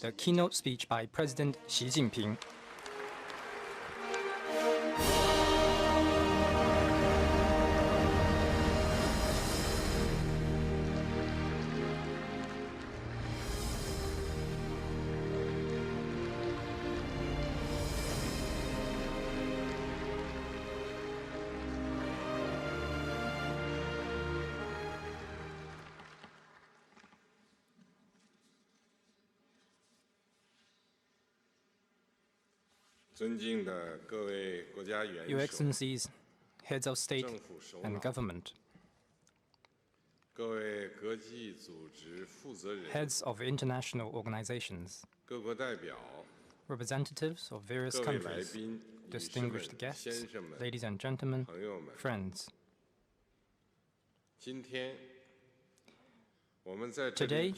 The keynote speech by President Xi Jinping. Your Excellencies, Heads of State and Government, Heads of international organizations, representatives of various countries, distinguished guests, ladies and gentlemen, friends. Today,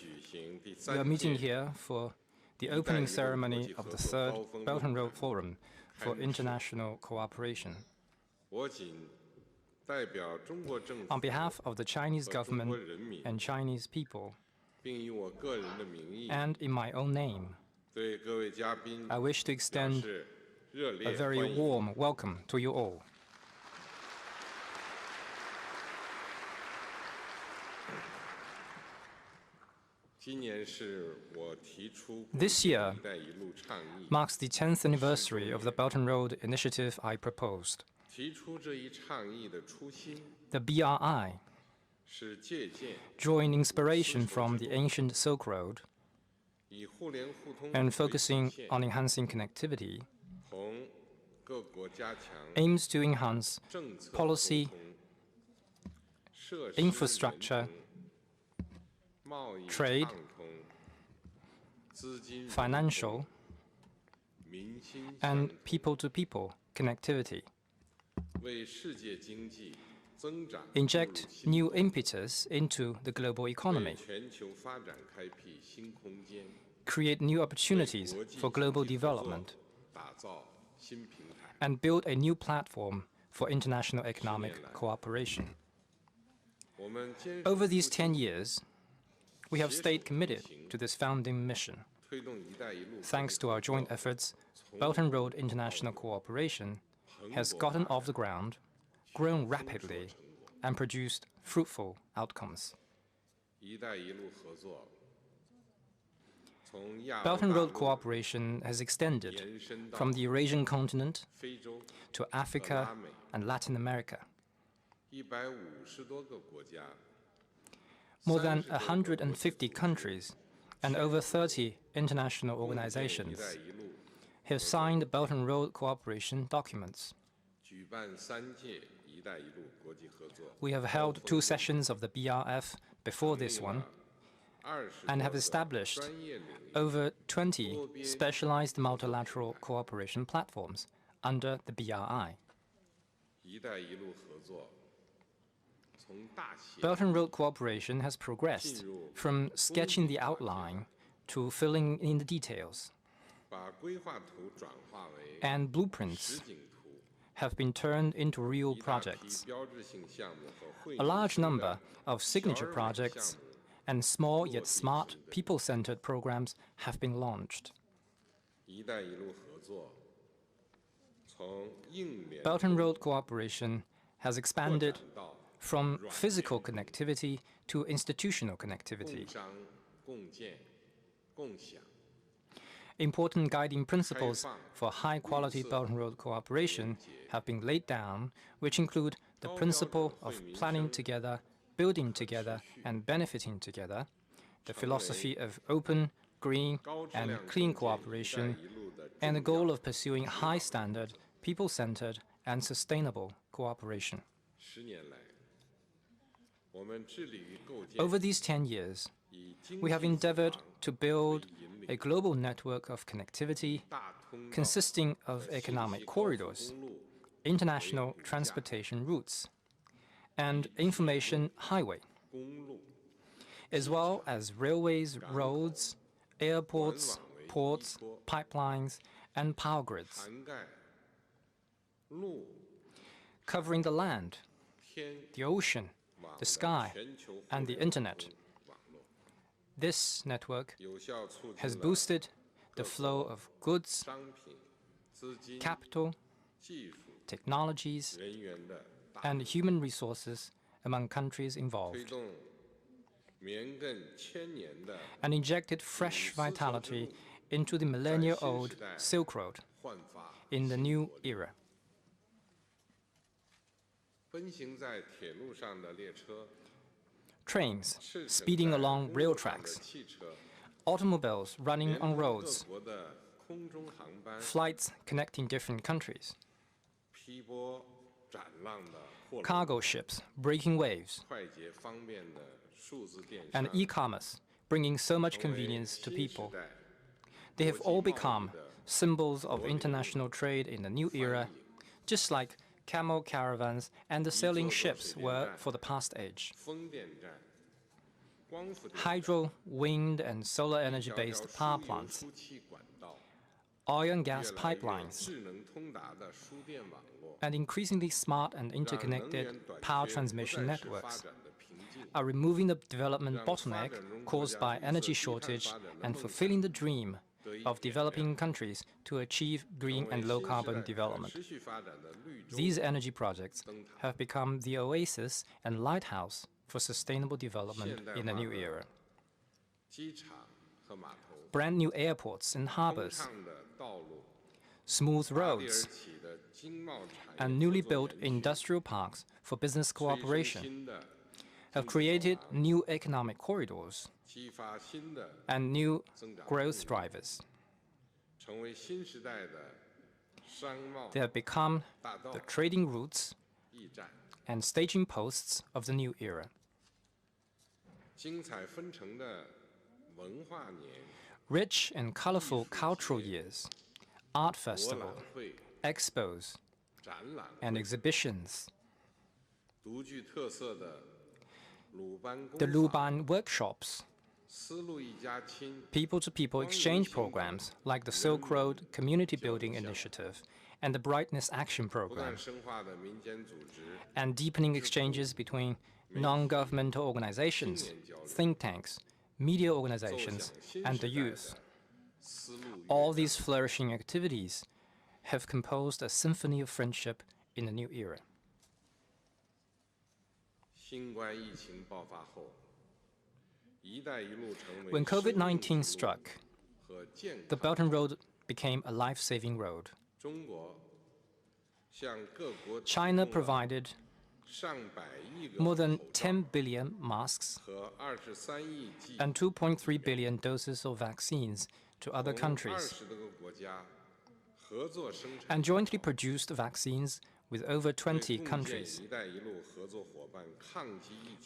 we are meeting here for the opening ceremony of the Third Belt and Road Forum for International Cooperation. On behalf of the Chinese government and Chinese people, and in my own name, I wish to extend a very warm welcome to you all. This year marks the 10th anniversary of the Belt and Road initiative I proposed. The BRI, drawing inspiration from the ancient Silk Road and focusing on enhancing connectivity, aims to enhance policy, infrastructure, trade, financial, and people-to-people connectivity, inject new impetus into the global economy, create new opportunities for global development, and build a new platform for international economic cooperation. Over these 10 years, we have stayed committed to this founding mission. Thanks to our joint efforts, Belt and Road international cooperation has gotten off the ground, grown rapidly, and produced fruitful outcomes. Belt and Road cooperation has extended from the Eurasian continent to Africa and Latin America. More than 150 countries and over 30 international organizations have signed Belt and Road cooperation documents. We have held 2 sessions of the BRF before this one and have established over 20 specialized multilateral cooperation platforms under the BRI. Belt and Road cooperation has progressed from sketching the outline to filling in the details, and blueprints have been turned into real projects. A large number of signature projects and small yet smart people-centered programs have been launched. Belt and Road cooperation has expanded from physical connectivity to institutional connectivity. Important guiding principles for high-quality Belt and Road cooperation have been laid down, which include the principle of planning together, building together, and benefiting together, the philosophy of open, green, and clean cooperation, and the goal of pursuing high-standard, people-centered, and sustainable cooperation. Over these 10 years, we have endeavored to build a global network of connectivity consisting of economic corridors, international transportation routes, and information highway, as well as railways, roads, airports, ports, pipelines, and power grids, covering the land, the ocean, the sky, and the internet. This network has boosted the flow of goods, capital, technologies, and human resources among countries involved, and injected fresh vitality into the millennia-old Silk Road in the new era. Trains speeding along rail tracks, automobiles running on roads, flights connecting different countries, cargo ships breaking waves, and e-commerce bringing so much convenience to people. They have all become symbols of international trade in the new era, just like camel caravans and the sailing ships were for the past age. Hydro, wind, and solar energy-based power plants, oil and gas pipelines, and increasingly smart and interconnected power transmission networks are removing the development bottleneck caused by energy shortage and fulfilling the dream of developing countries to achieve green and low-carbon development. These energy projects have become the oasis and lighthouse for sustainable development in the new era. Brand new airports and harbors, smooth roads, and newly built industrial parks for business cooperation have created new economic corridors and new growth drivers. They have become the trading routes and staging posts of the new era. Rich and colorful cultural years, art festival, expos, and exhibitions. The Luban workshops, people-to-people exchange programs like the Silk Road Community Building Initiative and the Brightness Action Program, and deepening exchanges between non-governmental organizations, think tanks, media organizations, and the youth. All these flourishing activities have composed a symphony of friendship in the new era. When COVID-19 struck, the Belt and Road became a life-saving road. China provided more than 10 billion masks and 2.3 billion doses of vaccines to other countries, and jointly produced vaccines with over 20 countries,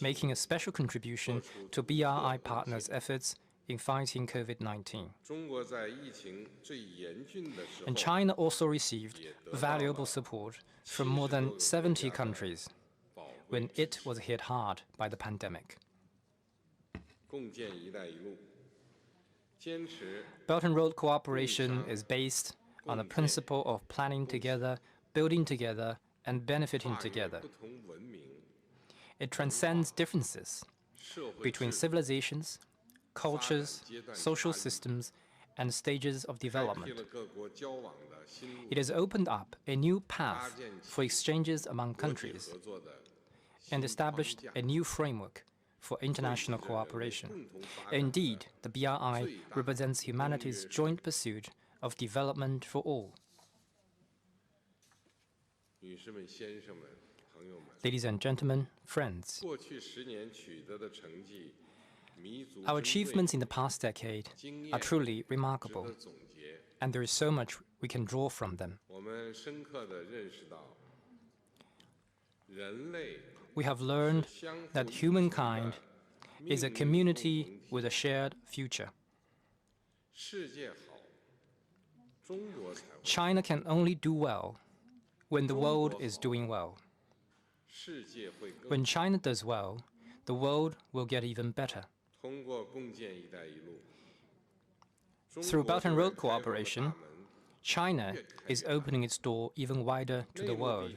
making a special contribution to BRI partners' efforts in fighting COVID-19. And China also received valuable support from more than 70 countries when it was hit hard by the pandemic. Belt and Road cooperation is based on the principle of planning together, building together, and benefiting together. It transcends differences between civilizations, cultures, social systems, and stages of development. It has opened up a new path for exchanges among countries and established a new framework for international cooperation. Indeed, the BRI represents humanity's joint pursuit of development for all. Ladies and gentlemen, friends, our achievements in the past decade are truly remarkable, and there is so much we can draw from them. We have learned that humankind is a community with a shared future. China can only do well when the world is doing well. When China does well, the world will get even better. Through Belt and Road cooperation, China is opening its door even wider to the world.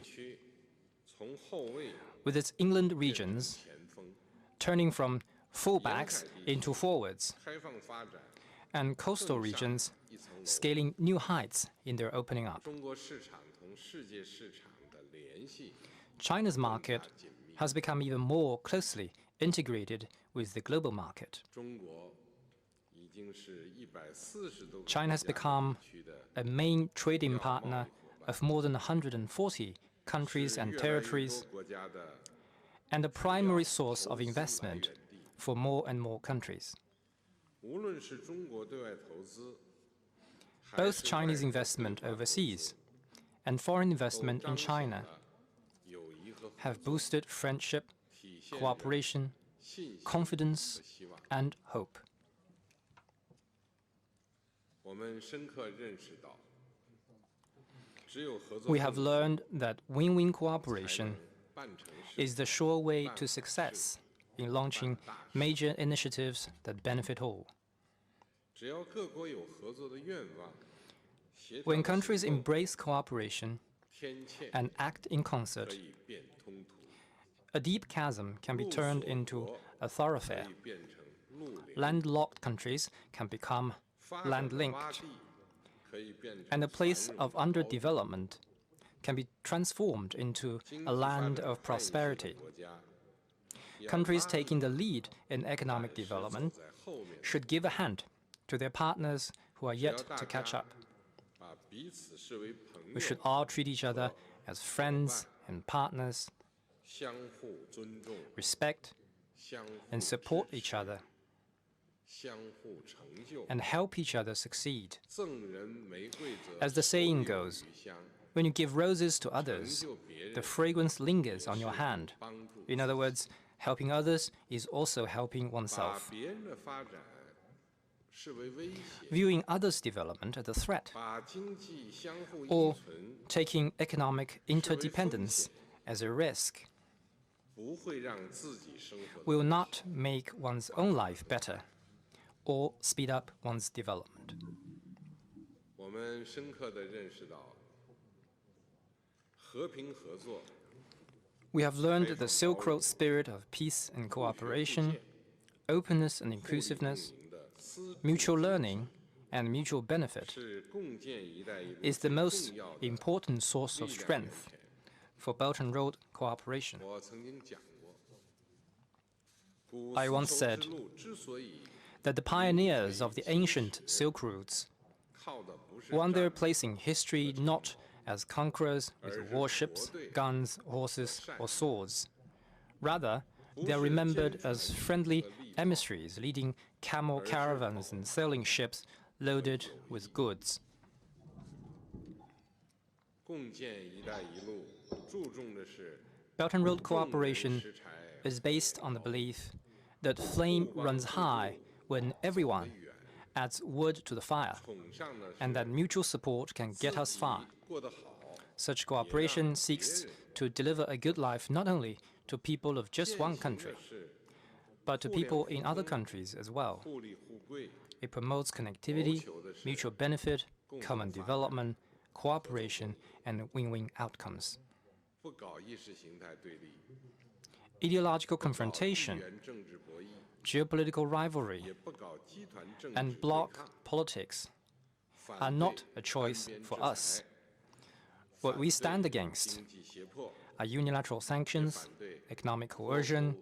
With its inland regions turning from fullbacks into forwards, and coastal regions scaling new heights in their opening up. China's market has become even more closely integrated with the global market. China has become a main trading partner of more than 140 countries and territories, and a primary source of investment for more and more countries. Both Chinese investment overseas and foreign investment in China have boosted friendship, cooperation, confidence, and hope. We have learned that win-win cooperation is the sure way to success in launching major initiatives that benefit all. When countries embrace cooperation and act in concert, a deep chasm can be turned into a thoroughfare. Landlocked countries can become land-linked, and a place of underdevelopment can be transformed into a land of prosperity. Countries taking the lead in economic development should give a hand to their partners who are yet to catch up. We should all treat each other as friends and partners, respect and support each other, and help each other succeed. As the saying goes, when you give roses to others, the fragrance lingers on your hand. In other words, helping others is also helping oneself. Viewing others' development as a threat, or taking economic interdependence as a risk, will not make one's own life better or speed up one's development. We have learned the Silk Road spirit of peace and cooperation, openness and inclusiveness, mutual learning and mutual benefit is the most important source of strength for Belt and Road cooperation. I once said that the pioneers of the ancient Silk Routes won their place in history not as conquerors with warships, guns, horses, or swords. Rather, they are remembered as friendly emissaries leading camel caravans and sailing ships loaded with goods. Belt and Road cooperation is based on the belief that flame runs high when everyone adds wood to the fire, and that mutual support can get us far. Such cooperation seeks to deliver a good life not only to people of just one country, but to people in other countries as well. It promotes connectivity, mutual benefit, common development, cooperation, and win-win outcomes. Ideological confrontation, geopolitical rivalry, and bloc politics are not a choice for us. What we stand against are unilateral sanctions, economic coercion,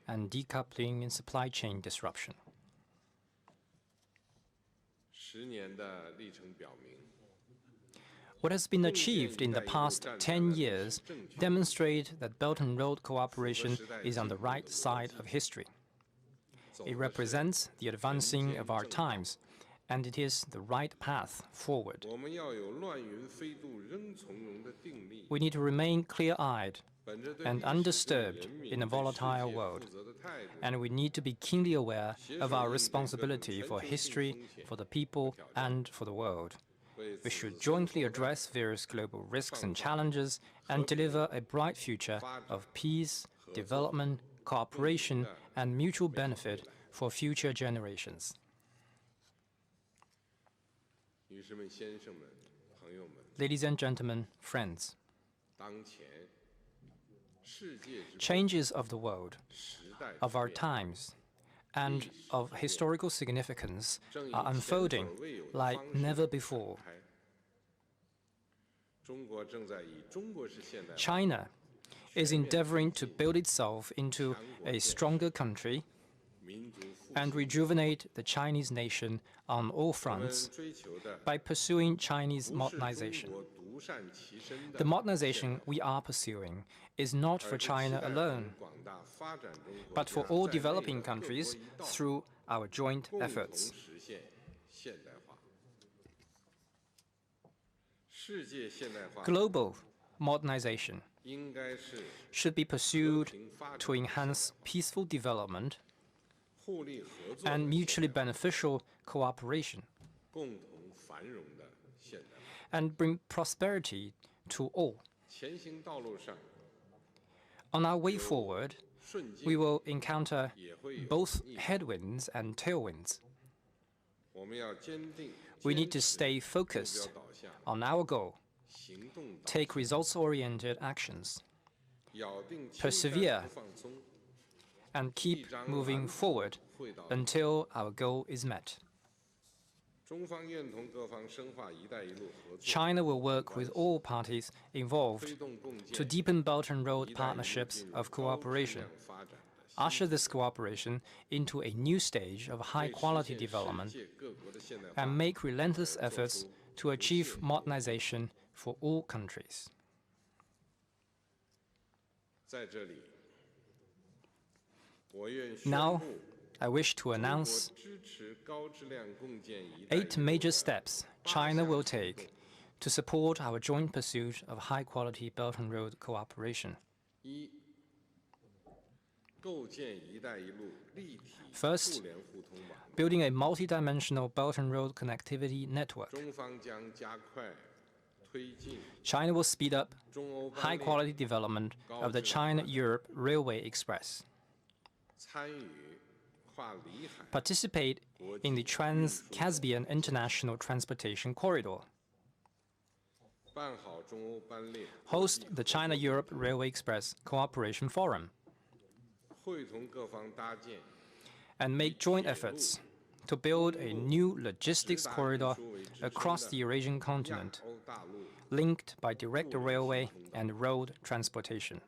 and decoupling in supply chain disruption. What has been achieved in the past 10 years demonstrates that Belt and Road cooperation is on the right side of history. It represents the advancing of our times, and it is the right path forward. We need to remain clear-eyed and undisturbed in a volatile world, and we need to be keenly aware of our responsibility for history, for the people, and for the world. We should jointly address various global risks and challenges and deliver a bright future of peace, development, cooperation, and mutual benefit for future generations. Ladies and gentlemen, friends, changes of the world, of our times, and of historical significance are unfolding like never before. China is endeavoring to build itself into a stronger country and rejuvenate the Chinese nation on all fronts by pursuing Chinese modernization. The modernization we are pursuing is not for China alone, but for all developing countries through our joint efforts. Global modernization should be pursued to enhance peaceful development and mutually beneficial cooperation, and bring prosperity to all. On our way forward, we will encounter both headwinds and tailwinds. We need to stay focused on our goal, take results-oriented actions, persevere, and keep moving forward until our goal is met. China will work with all parties involved to deepen Belt and Road partnerships of cooperation, usher this cooperation into a new stage of high-quality development, and make relentless efforts to achieve modernization for all countries. Now, I wish to announce 8 major steps China will take to support our joint pursuit of high-quality Belt and Road cooperation. First, building a multidimensional Belt and Road connectivity network. China will speed up high-quality development of the China-Europe Railway Express, participate in the Trans-Caspian International Transportation Corridor, host the China-Europe Railway Express Cooperation Forum, and make joint efforts to build a new logistics corridor across the Eurasian continent, linked by direct railway and road transportation.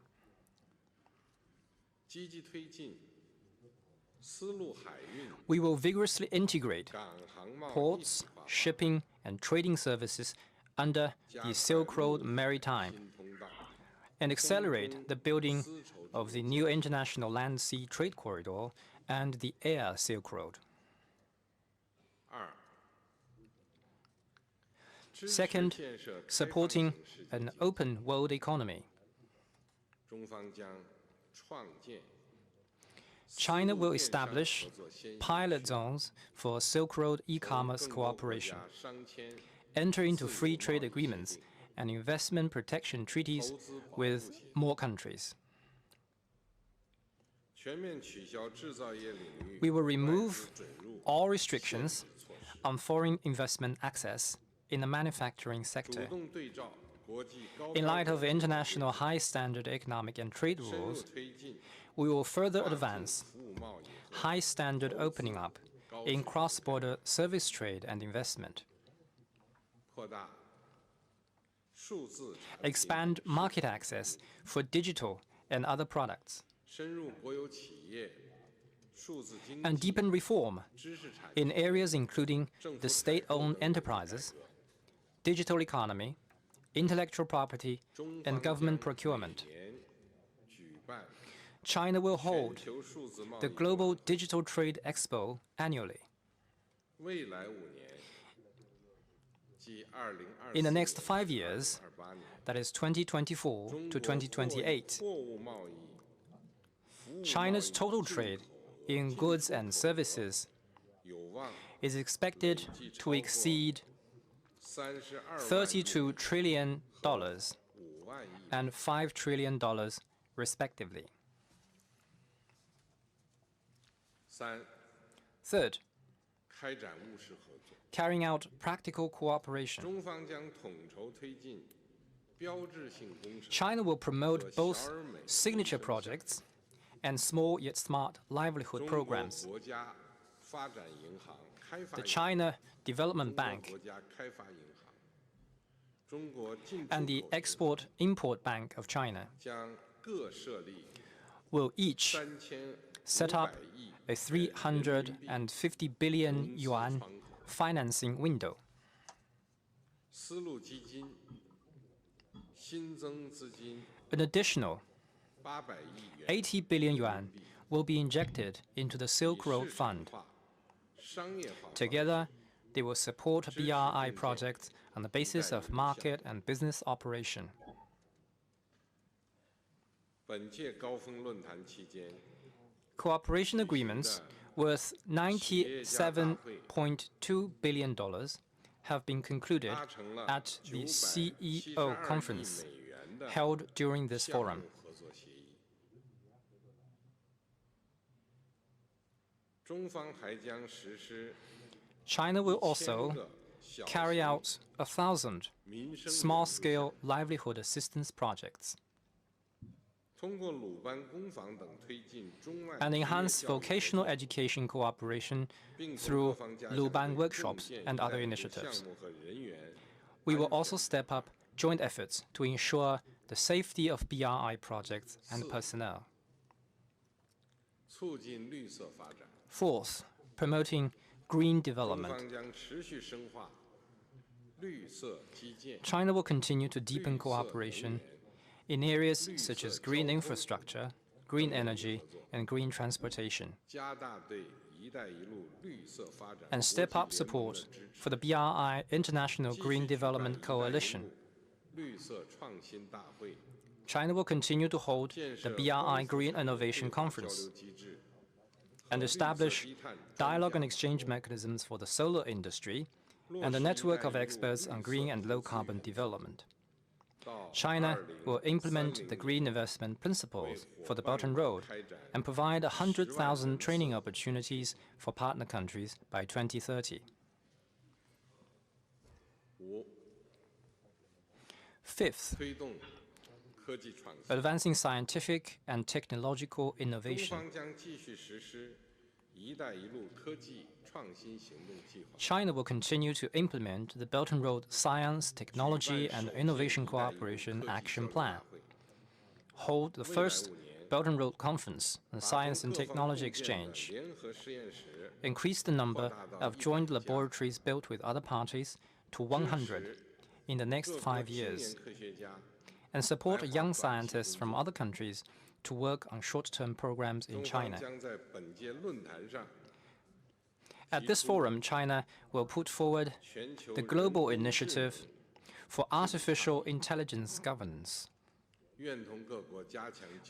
We will vigorously integrate ports, shipping, and trading services under the Silk Road Maritime and accelerate the building of the new international land-sea trade corridor and the Air Silk Road. Second, supporting an open world economy. China will establish pilot zones for Silk Road e-commerce cooperation, enter into free trade agreements and investment protection treaties with more countries. We will remove all restrictions on foreign investment access in the manufacturing sector. In light of international high-standard economic and trade rules, we will further advance high-standard opening up in cross-border service trade and investment, expand market access for digital and other products, and deepen reform in areas including the state-owned enterprises, digital economy, intellectual property, and government procurement. China will hold the Global Digital Trade Expo annually. In the next 5 years, that is 2024 to 2028, China's total trade in goods and services is expected to exceed $32 trillion and $5 trillion, respectively. Third, carrying out practical cooperation. China will promote both signature projects and small yet smart livelihood programs. The China Development Bank and the Export-Import Bank of China will each set up a 350 billion yuan financing window. An additional 80 billion yuan will be injected into the Silk Road Fund. Together, they will support BRI projects on the basis of market and business operation. Cooperation agreements worth $97.2 billion have been concluded at the CEO conference held during this forum. China will also carry out 1,000 small-scale livelihood assistance projects and enhance vocational education cooperation through Luban workshops and other initiatives. We will also step up joint efforts to ensure the safety of BRI projects and personnel. Fourth, promoting green development. China will continue to deepen cooperation in areas such as green infrastructure, green energy, and green transportation, and step up support for the BRI International Green Development Coalition. China will continue to hold the BRI Green Innovation Conference and establish dialogue and exchange mechanisms for the solar industry and a network of experts on green and low-carbon development. China will implement the green investment principles for the Belt and Road and provide 100,000 training opportunities for partner countries by 2030. Fifth, advancing scientific and technological innovation. China will continue to implement the Belt and Road Science, Technology and Innovation Cooperation Action Plan, hold the first Belt and Road Conference on Science and Technology Exchange, increase the number of joint laboratories built with other parties to 100 in the next 5 years, and support young scientists from other countries to work on short-term programs in China. At this forum, China will put forward the global initiative for artificial intelligence governance.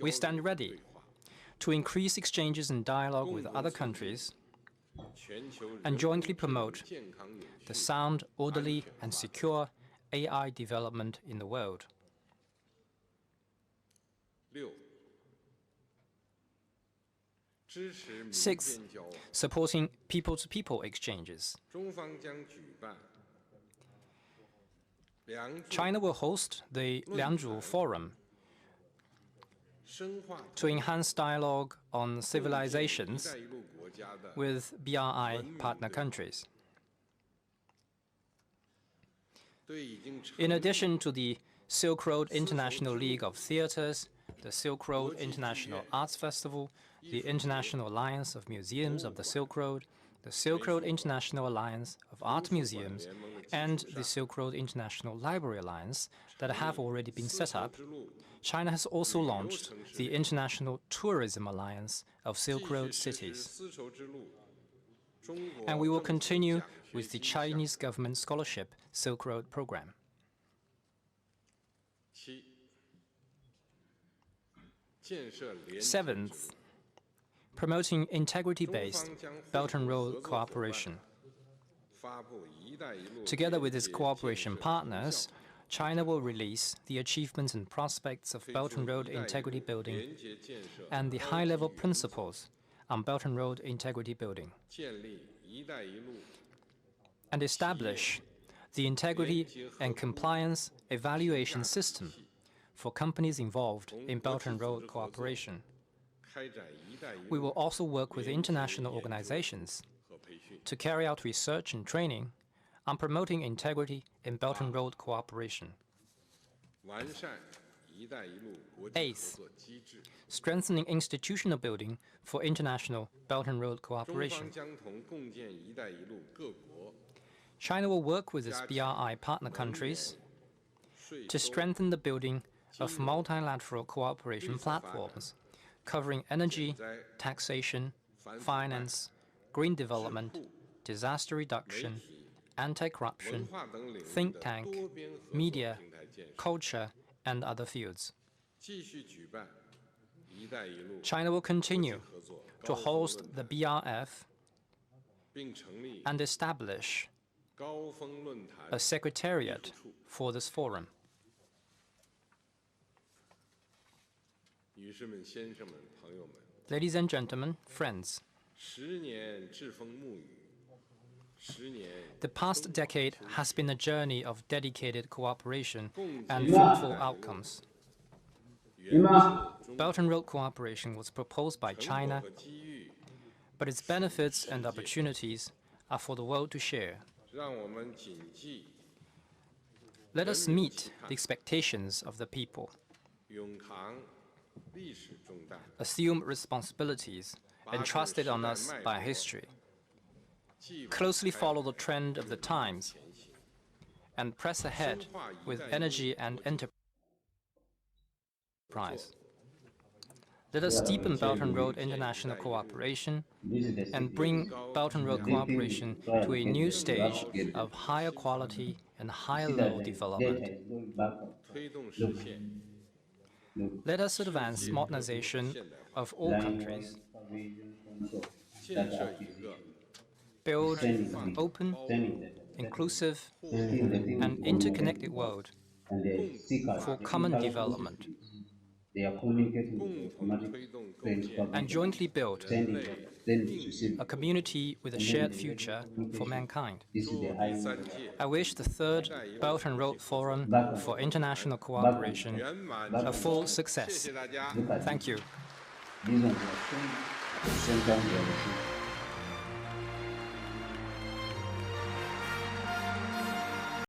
We stand ready to increase exchanges and dialogue with other countries and jointly promote the sound, orderly, and secure AI development in the world. Sixth, supporting people-to-people exchanges. China will host the Liangzhu Forum to enhance dialogue on civilizations with BRI partner countries. In addition to the Silk Road International League of Theaters, the Silk Road International Arts Festival, the International Alliance of Museums of the Silk Road, the Silk Road International Alliance of Art Museums, and the Silk Road International Library Alliance that have already been set up, China has also launched the International Tourism Alliance of Silk Road Cities. And we will continue with the Chinese government scholarship Silk Road program. Seventh, promoting integrity-based Belt and Road cooperation. Together with its cooperation partners, China will release the achievements and prospects of Belt and Road integrity building and the high-level principles on Belt and Road integrity building, and establish the integrity and compliance evaluation system for companies involved in Belt and Road cooperation. We will also work with international organizations to carry out research and training on promoting integrity in Belt and Road cooperation. Eighth, strengthening institutional building for international Belt and Road cooperation. China will work with its BRI partner countries to strengthen the building of multilateral cooperation platforms covering energy, taxation, finance, green development, disaster reduction, anti-corruption, think tank, media, culture, and other fields. China will continue to host the BRF and establish a secretariat for this forum. Ladies and gentlemen, friends, the past decade has been a journey of dedicated cooperation and fruitful outcomes. Belt and Road cooperation was proposed by China, but its benefits and opportunities are for the world to share. Let us meet the expectations of the people, assume responsibilities entrusted on us by history, closely follow the trend of the times, and press ahead with energy and enterprise. Let us deepen Belt and Road international cooperation and bring Belt and Road cooperation to a new stage of higher quality and higher level development. Let us advance modernization of all countries, build an open, inclusive, and interconnected world for common development, and jointly build a community with a shared future for mankind. I wish the third Belt and Road Forum for International Cooperation a full success. Thank you.